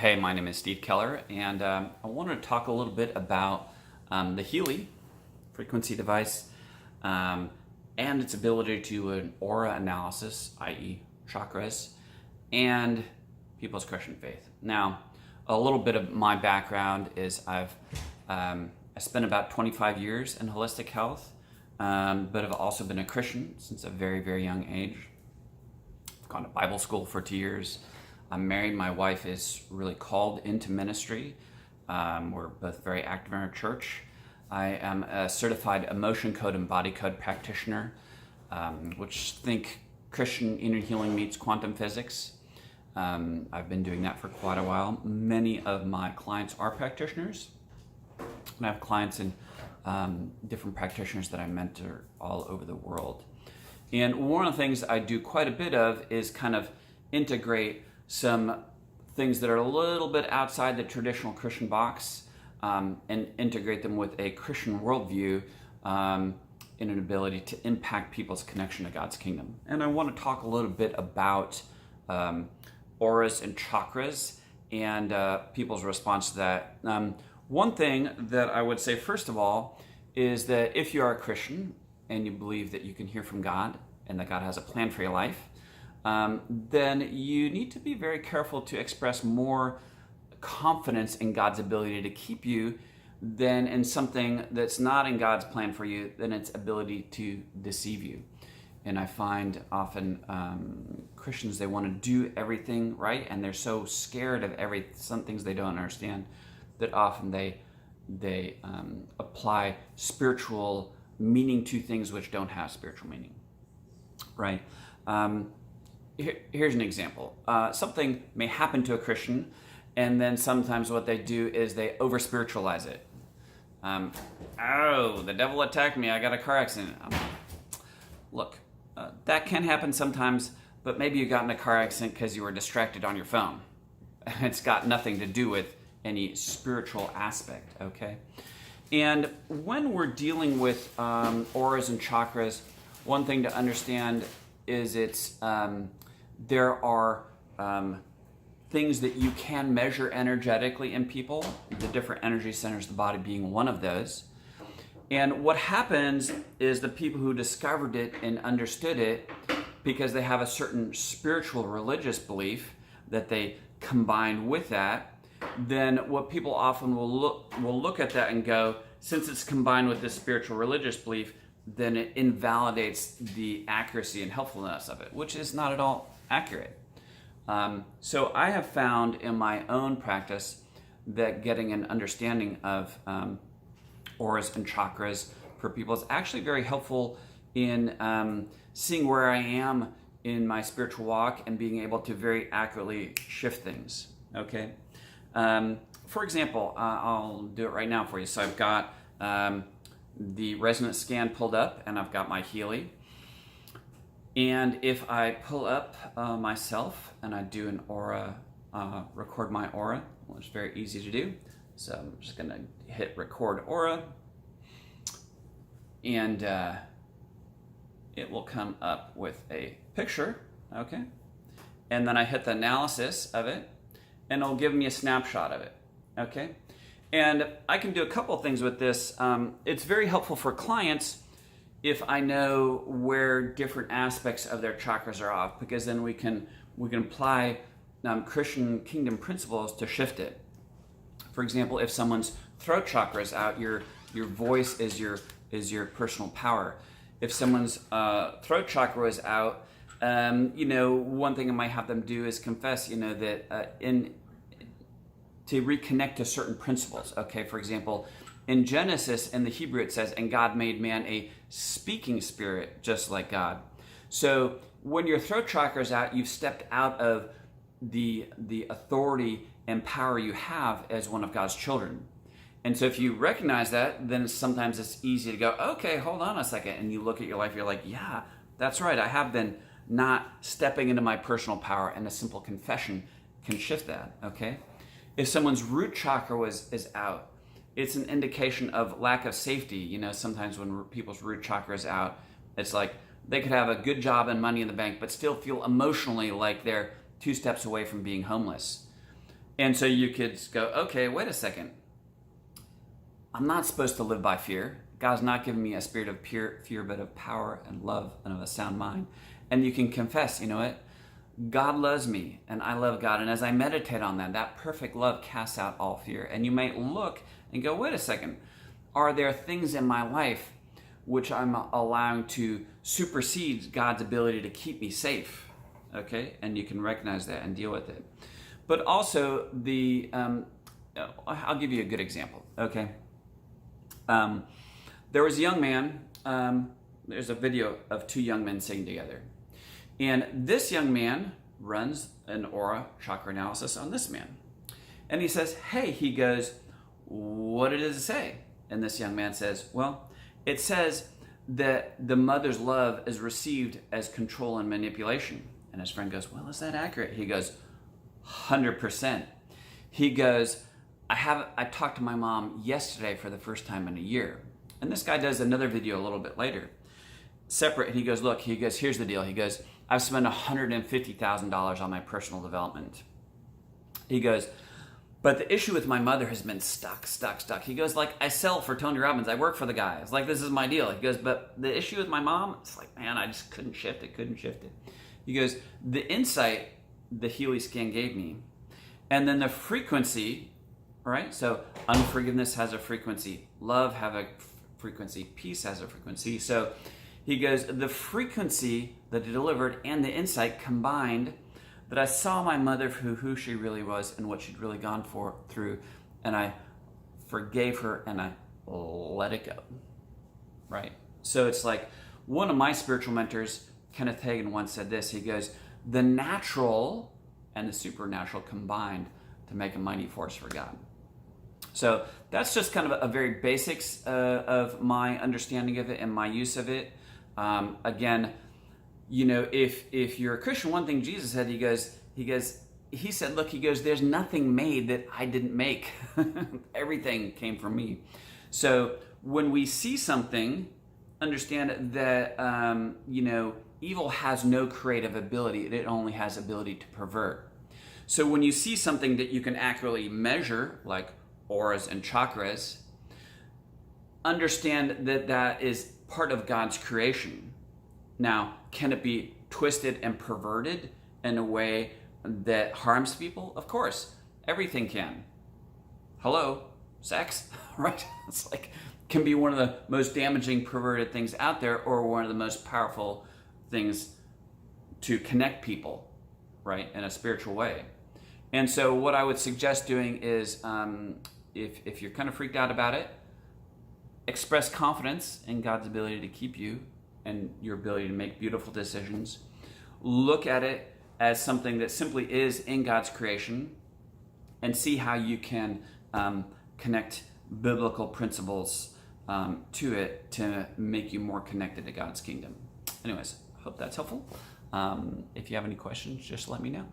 Hey, my name is Steve Keller, and I wanted to talk a little bit about the Healy frequency device and its ability to do an aura analysis, i.e., chakras, and people's Christian faith. Now, a little bit of my background is I spent about 25 years in holistic health, but I've also been a Christian since a very, very young age. I've gone to Bible school for 2 years. I'm married. My wife is really called into ministry. We're both very active in our church. I am a certified emotion code and body code practitioner, which think Christian inner healing meets quantum physics. I've been doing that for quite a while. Many of my clients are practitioners. And I have clients and different practitioners that I mentor all over the world. And one of the things I do quite a bit of is kind of integrate some things that are a little bit outside the traditional Christian box and integrate them with a Christian worldview in an ability to impact people's connection to God's kingdom. And I want to talk a little bit about auras and chakras and people's response to that. One thing that I would say, first of all, is that if you are a Christian and you believe that you can hear from God and that God has a plan for your life, then you need to be very careful to express more confidence in God's ability to keep you than in something that's not in God's plan for you, than its ability to deceive you. And I find often Christians, they want to do everything right, and they're so scared of some things they don't understand that often they apply spiritual meaning to things which don't have spiritual meaning, right? Here's an example. Something may happen to a Christian, and then sometimes what they do is they over-spiritualize it. Oh, the devil attacked me, I got a car accident. Look, that can happen sometimes, but maybe you got in a car accident because you were distracted on your phone. It's got nothing to do with any spiritual aspect, okay? And when we're dealing with auras and chakras, one thing to understand is there are things that you can measure energetically in people, the different energy centers of the body being one of those. And what happens is the people who discovered it and understood it, because they have a certain spiritual religious belief that they combined with that, then what people often will look at that and go, since it's combined with this spiritual religious belief, then it invalidates the accuracy and helpfulness of it, which is not at all accurate. So I have found in my own practice that getting an understanding of auras and chakras for people is actually very helpful in seeing where I am in my spiritual walk and being able to very accurately shift things, okay? For example, I'll do it right now for you. So I've got the resonance scan pulled up, and I've got my Healy. And if I pull up myself and I do an aura, record my aura, which is very easy to do. So I'm just gonna hit record aura, and it will come up with a picture, okay? And then I hit the analysis of it, and it'll give me a snapshot of it, okay? And I can do a couple things with this. It's very helpful for clients if I know where different aspects of their chakras are off, because then we can apply Christian kingdom principles to shift it. For example, if someone's throat chakra is out, your voice is your personal power. If someone's throat chakra is out, one thing I might have them do is confess, that to reconnect to certain principles. Okay, for example, in Genesis, in the Hebrew, it says, and God made man a speaking spirit just like God. So when your throat chakra is out, you've stepped out of the authority and power you have as one of God's children. And so if you recognize that, then sometimes it's easy to go, okay, hold on a second. And you look at your life, you're like, yeah, that's right. I have been not stepping into my personal power, and a simple confession can shift that, okay? If someone's root chakra is out, it's an indication of lack of safety. Sometimes when people's root chakra is out, it's like they could have a good job and money in the bank, but still feel emotionally like they're 2 steps away from being homeless. And so you could go, okay, wait a second. I'm not supposed to live by fear. God's not giving me a spirit of fear, but of power and love and of a sound mind. And you can confess, you know what? God loves me and I love God. And as I meditate on that, that perfect love casts out all fear. And you might look and go, wait a second. Are there things in my life which I'm allowing to supersede God's ability to keep me safe? Okay? And you can recognize that and deal with it. But also I'll give you a good example. Okay? There was a young man, there's a video of two young men singing together. And this young man runs an aura chakra analysis on this man. And he says, hey, he goes, what does it say? And this young man says, well, it says that the mother's love is received as control and manipulation. And his friend goes, well, is that accurate? He goes, 100%. He goes, I talked to my mom yesterday for the first time in a year. And this guy does another video a little bit later, separate. And he goes, look, here's the deal. He goes, I've spent $150,000 on my personal development. He goes, but the issue with my mother has been stuck. He goes, like, I sell for Tony Robbins. I work for the guy. It's like, this is my deal. He goes, but the issue with my mom, it's like, man, I just couldn't shift it. He goes, the insight the Healy scan gave me, and then the frequency, right? So unforgiveness has a frequency. Love have a frequency. Peace has a frequency. So he goes, the frequency that it delivered and the insight combined, that I saw my mother for who she really was and what she'd really gone through, and I forgave her and I let it go, right? So it's like one of my spiritual mentors, Kenneth Hagin, once said this. He goes, the natural and the supernatural combined to make a mighty force for God. So that's just kind of a very basics of my understanding of it and my use of it. Again, you know, if you're a Christian, one thing Jesus said, he said, look, there's nothing made that I didn't make. Everything came from me. So when we see something, understand that, evil has no creative ability. It only has ability to pervert. So when you see something that you can accurately measure, like auras and chakras, understand that that is part of God's creation. Now, can it be twisted and perverted in a way that harms people? Of course, everything can. Hello, sex, right? It's like, can be one of the most damaging, perverted things out there, or one of the most powerful things to connect people, right, in a spiritual way. And so what I would suggest doing is, if you're kind of freaked out about it, express confidence in God's ability to keep you and your ability to make beautiful decisions. Look at it as something that simply is in God's creation, and see how you can connect biblical principles to it to make you more connected to God's kingdom. Anyways, hope that's helpful. If you have any questions, just let me know.